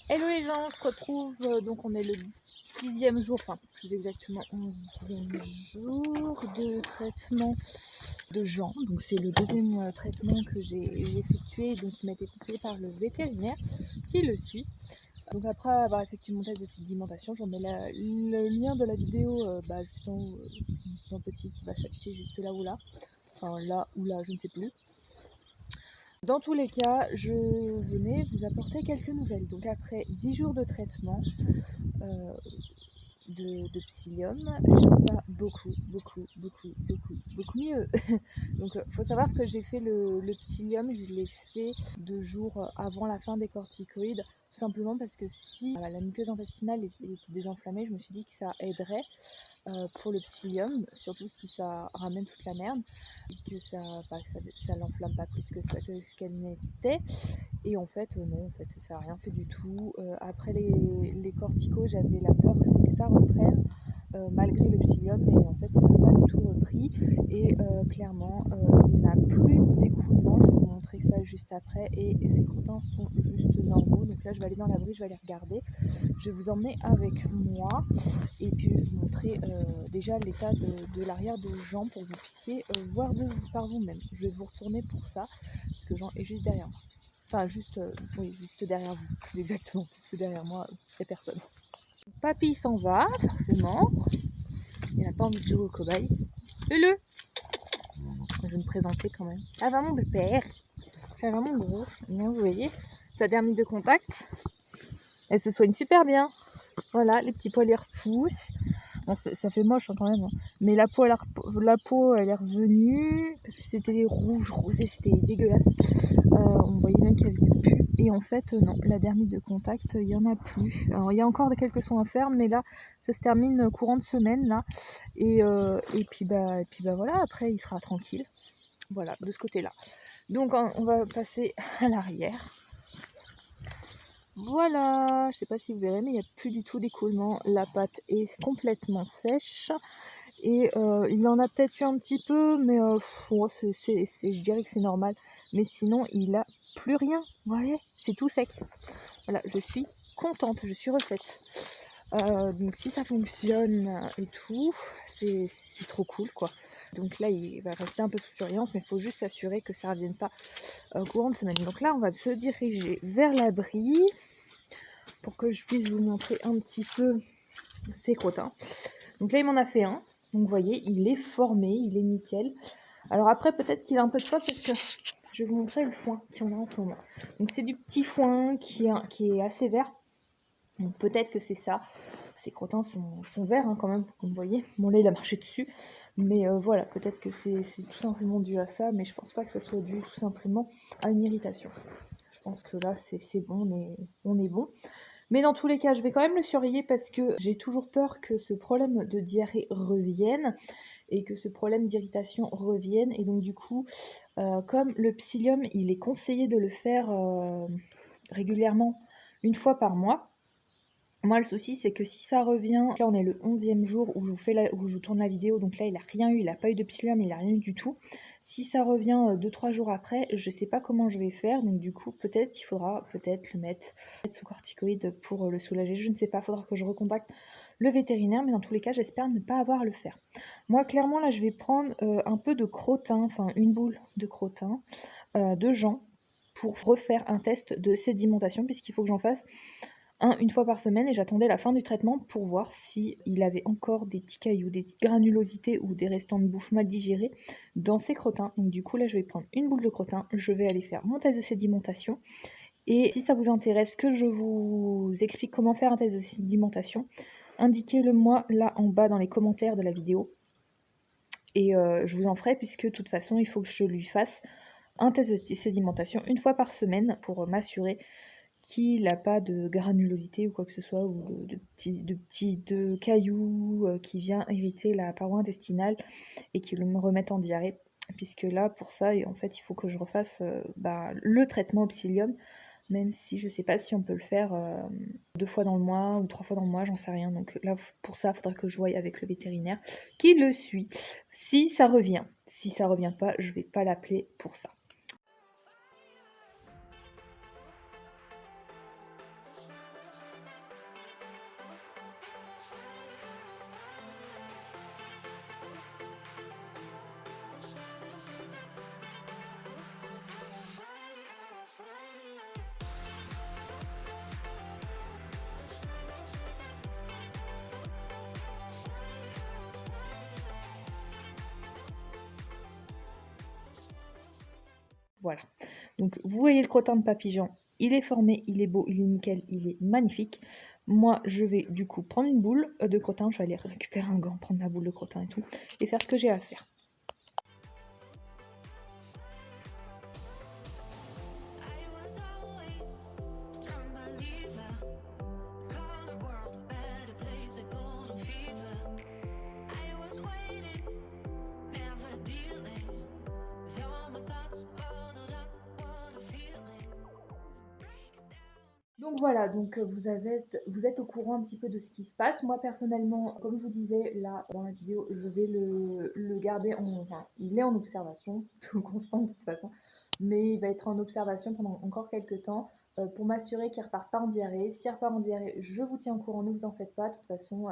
Hello les gens, on se retrouve, donc on est le 10e jour, enfin plus exactement 11e jour de traitement de Jean. Donc c'est le deuxième traitement que j'ai effectué, donc qui m'a été conseillé par le vétérinaire qui le suit. Donc après avoir effectué mon test de sédimentation, j'en mets le lien de la vidéo juste en haut, un petit qui va s'afficher juste là ou là. Enfin là ou là, je ne sais plus. Dans tous les cas, je venais vous apporter quelques nouvelles. Donc après 10 jours de traitement euh, de psyllium, j'en pas beaucoup mieux. Donc faut savoir que j'ai fait le psyllium, je l'ai fait 2 jours avant la fin des corticoïdes, tout simplement parce que si la muqueuse intestinale était désinflammée, je me suis dit que ça aiderait pour le psyllium, surtout si ça ramène toute la merde, et que ça l'enflamme pas plus que ça que ce qu'elle n'était. Et en fait, non, en fait, ça n'a rien fait du tout. Après les corticos, j'avais la peur, c'est que ça reprenne, malgré le psyllium, mais en fait, ça n'a pas du tout repris. Et clairement, il n'a plus d'écoulement. Je vais vous montrer ça juste après. Et ces crottins sont juste normaux. Donc là, je vais aller dans l'abri, je vais aller regarder. Je vais vous emmener avec moi. Et puis, je vais vous montrer déjà l'état de l'arrière de Jean pour que vous puissiez voir par vous-même. Je vais vous retourner pour ça, parce que Jean est juste derrière moi. Enfin, juste, oui, juste derrière vous, plus exactement, puisque derrière moi, il n'y a personne. Papy s'en va, forcément. Il n'a pas envie de jouer au cobaye. Le Je vais me présenter quand même. Ah, va mon père. Ça va mon gros. Bien, vous voyez, sa dernière de contact, elle se soigne super bien. Voilà, les petits poils, ils repoussent. Bon, ça fait moche quand même, hein. Mais la peau, elle est revenue, parce que c'était rouge, rosé, c'était dégueulasse. On voyait bien qu'il y avait du pu. Et en fait, non, la dernière de contact, il n'y en a plus. Alors, il y a encore quelques soins à faire, mais là, ça se termine courant de semaine, là. Et puis, voilà, après, il sera tranquille. Voilà, de ce côté-là. Donc, on va passer à l'arrière. Voilà, je sais pas si vous verrez, mais il n'y a plus du tout d'écoulement. La pâte est complètement sèche. Et il en a peut-être eu un petit peu, mais je dirais que c'est normal. Mais sinon, il a plus rien. Vous voyez, c'est tout sec. Voilà, je suis contente, je suis refaite. Donc si ça fonctionne et tout, c'est trop cool, quoi. Donc là, il va rester un peu sous surveillance, mais il faut juste s'assurer que ça ne revienne pas courant de semaine. Donc là, on va se diriger vers l'abri pour que je puisse vous montrer un petit peu ses crottins. Donc là, il m'en a fait un. Donc vous voyez, il est formé, il est nickel. Alors après, peut-être qu'il a un peu de faute parce que je vais vous montrer le foin qu'on a en ce moment. Donc c'est du petit foin qui est assez vert. Donc peut-être que c'est ça. Ces crottins sont verts quand même, comme vous voyez. Bon là, il a marché dessus. Mais voilà, peut-être que c'est tout simplement dû à ça. Mais je pense pas que ça soit dû tout simplement à une irritation. Je pense que là, c'est bon, on est bon. Mais dans tous les cas, je vais quand même le surveiller parce que j'ai toujours peur que ce problème de diarrhée revienne et que ce problème d'irritation revienne. Et donc du coup, comme le psyllium, il est conseillé de le faire régulièrement, une fois par mois. Moi, le souci, c'est que si ça revient, là on est le 11e jour où je vous tourne la vidéo, donc là il n'a rien eu, il n'a pas eu de psyllium, il n'a rien eu du tout. Si ça revient 2-3 jours après, je sais pas comment je vais faire, donc du coup peut-être qu'il faudra le mettre sous corticoïde pour le soulager, je ne sais pas, il faudra que je recontacte le vétérinaire, mais dans tous les cas j'espère ne pas avoir à le faire. Moi clairement là je vais prendre un peu de crottin, enfin une boule de crottin, de Jean, pour refaire un test de sédimentation, puisqu'il faut que j'en fasse une fois par semaine, et j'attendais la fin du traitement pour voir s'il avait encore des petits cailloux, des petites granulosités ou des restants de bouffe mal digérés dans ses crottins. Donc du coup là je vais prendre une boule de crottin, je vais aller faire mon test de sédimentation, et si ça vous intéresse que je vous explique comment faire un test de sédimentation, indiquez-le moi là en bas dans les commentaires de la vidéo, et je vous en ferai, puisque de toute façon il faut que je lui fasse un test de sédimentation une fois par semaine pour m'assurer qu'il n'a pas de granulosité ou quoi que ce soit, ou de petits cailloux qui vient irriter la paroi intestinale et qui me remettent en diarrhée. Puisque là, pour ça, en fait, il faut que je refasse le traitement au psyllium, même si je ne sais pas si on peut le faire 2 fois dans le mois ou 3 fois dans le mois, j'en sais rien. Donc là, pour ça, il faudra que je voie avec le vétérinaire qui le suit. Si ça revient pas, je ne vais pas l'appeler pour ça. Voilà. Donc vous voyez le crottin de papillon, il est formé, il est beau, il est nickel, il est magnifique. Moi, je vais du coup prendre une boule de crottin, je vais aller récupérer un gant, prendre ma boule de crottin et tout, et faire ce que j'ai à faire. Donc voilà, donc vous êtes au courant un petit peu de ce qui se passe. Moi personnellement, comme je vous disais là dans la vidéo, je vais le garder enfin, il est en observation, tout constant de toute façon, mais il va être en observation pendant encore quelques temps pour m'assurer qu'il reparte pas en diarrhée. S'il repart en diarrhée, je vous tiens au courant, ne vous en faites pas. De toute façon,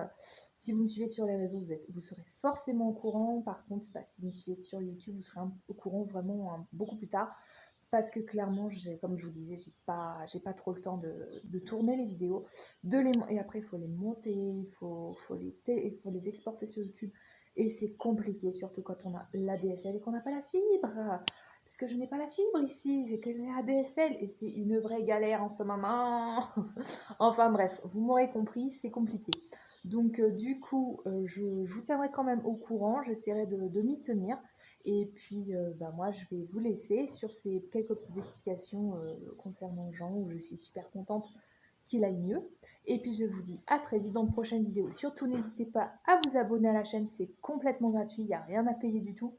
si vous me suivez sur les réseaux, vous serez forcément au courant. Par contre, si vous me suivez sur YouTube, vous serez au courant vraiment beaucoup plus tard. Parce que clairement, comme je vous disais, j'ai pas trop le temps de tourner les vidéos, et après il faut les monter, il faut les exporter sur YouTube. Et c'est compliqué, surtout quand on a l'ADSL et qu'on n'a pas la fibre. Parce que je n'ai pas la fibre ici, j'ai que l'ADSL et c'est une vraie galère en ce moment. Enfin bref, vous m'aurez compris, c'est compliqué. Donc du coup, je vous tiendrai quand même au courant, j'essaierai de m'y tenir. Et puis, moi, je vais vous laisser sur ces quelques petites explications concernant Jean, où je suis super contente qu'il aille mieux. Et puis, je vous dis à très vite dans de prochaines vidéos. Surtout, n'hésitez pas à vous abonner à la chaîne, c'est complètement gratuit, il n'y a rien à payer du tout.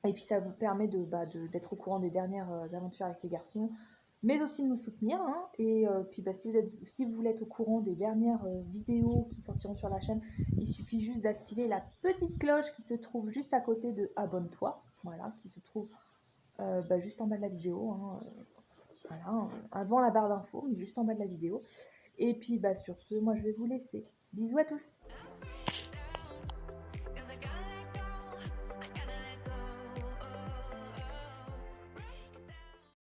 Et puis, ça vous permet d'être au courant des dernières aventures avec les garçons, mais aussi de nous soutenir. Hein. Et puis, si vous voulez être au courant des dernières vidéos qui sortiront sur la chaîne, il suffit juste d'activer la petite cloche qui se trouve juste à côté de Abonne-toi, voilà, qui se trouve juste en bas de la vidéo, hein, voilà, avant la barre d'infos, mais juste en bas de la vidéo. Et puis sur ce, moi je vais vous laisser. Bisous à tous!